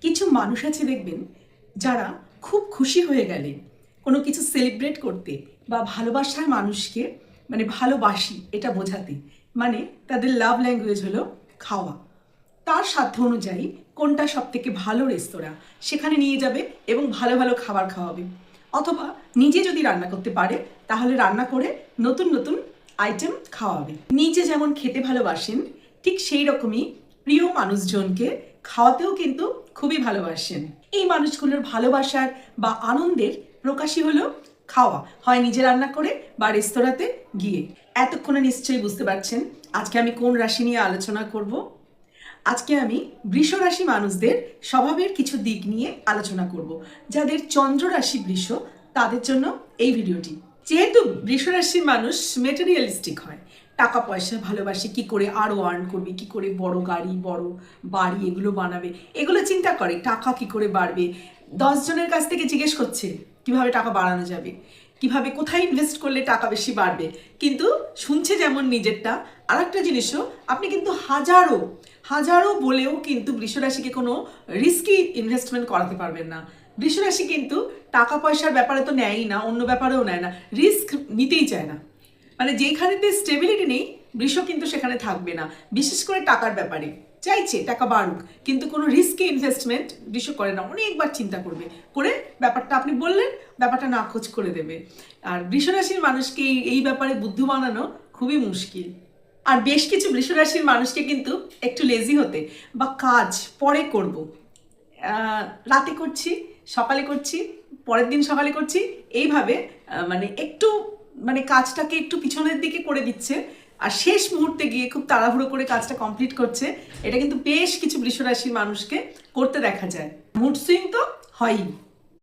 কিছু মানুষ আছে দেখবেন যারা খুব খুশি হয়ে গেলে কোনো কিছু সেলিব্রেট করতে বা ভালোবাসার মানুষকে ভালোবাসি এটা বোঝাতে তাদের লাভ ল্যাঙ্গুয়েজ হলো খাওয়া। তার সাধ্য অনুযায়ী কোনটা সব থেকে ভালো রেস্তোরাঁ সেখানে নিয়ে যাবে এবং ভালো ভালো খাবার খাওয়াবে, অথবা নিজে যদি রান্না করতে পারে তাহলে রান্না করে নতুন নতুন আইটেম খাওয়াবে। নিজে যেমন খেতে ভালোবাসেন ঠিক সেই রকমই প্রিয় মানুষজনকে খাওয়াতেও কিন্তু খুবই ভালোবাসেন। এই মানুষগুলোর ভালোবাসার বা আনন্দের প্রকাশই হলো খাওয়া, হয় নিজে রান্না করে বা রেস্তোরাঁতে গিয়ে। এতক্ষণে নিশ্চয়ই বুঝতে পারছেন আজকে আমি কোন রাশি নিয়ে আলোচনা করব। আজকে আমি বৃষ রাশি মানুষদের স্বভাবের কিছু দিক নিয়ে আলোচনা করব। যাদের চন্দ্র রাশি বৃষ তাদের জন্য এই ভিডিওটি। যেহেতু বৃষ রাশির মানুষ মেটেরিয়ালিস্টিক হয়, টাকা পয়সা ভালোবাসে, কি করে আরও আর্ন করবে, কি করে বড় গাড়ি বড় বাড়ি এগুলো বানাবে, এগুলো চিন্তা করে। টাকা কি করে বাড়বে, 10 জনের কাছ থেকে জিজ্ঞেস করছে কিভাবে টাকা বাড়ানো যাবে, কিভাবে কোথায় ইনভেস্ট করলে টাকা বেশি বাড়বে, কিন্তু শুনছে যেমন নিজেরটা। আর একটা জিনিসও, আপনি কিন্তু হাজারো বলেও কিন্তু বৃষরাশিকে কোনো রিস্কি ইনভেস্টমেন্ট করাতে পারবেন না। বৃষরাশি কিন্তু টাকা পয়সার ব্যাপারে তো নেয়ই না, অন্য ব্যাপারেও নেয় না, রিস্ক নিতেই চায় না। যেখানেতে স্টেবিলিটি নেই বৃষ কিন্তু সেখানে থাকবে না, বিশেষ করে টাকার ব্যাপারে। চাইছে টাকা বাড়ুক কিন্তু কোনো রিস্কি ইনভেস্টমেন্ট বৃষ করে না, অনেকবার চিন্তা করবে, করে ব্যাপারটা আপনি বললেন ব্যাপারটা নাকচ করে দেবে। আর বৃষরাশির মানুষকে এই ব্যাপারে বুদ্ধি বানানো খুবই মুশকিল। আর বেশ কিছু বৃষরাশির মানুষকে কিন্তু একটু লেজি হতে বা কাজ পরে করব, রাতে করছি, সকালে করছি, পরের দিন সকালে করছি, এইভাবে একটু কাজটাকে একটু পিছনের দিকে করে দিচ্ছে আর শেষ মুহূর্তে গিয়ে খুব তাড়াহুড়ো করে কাজটা কমপ্লিট করছে। এটা কিন্তু বেশ কিছু বৃষরাশির মানুষকে করতে দেখা যায়। মুড সুইং তো হয়ই।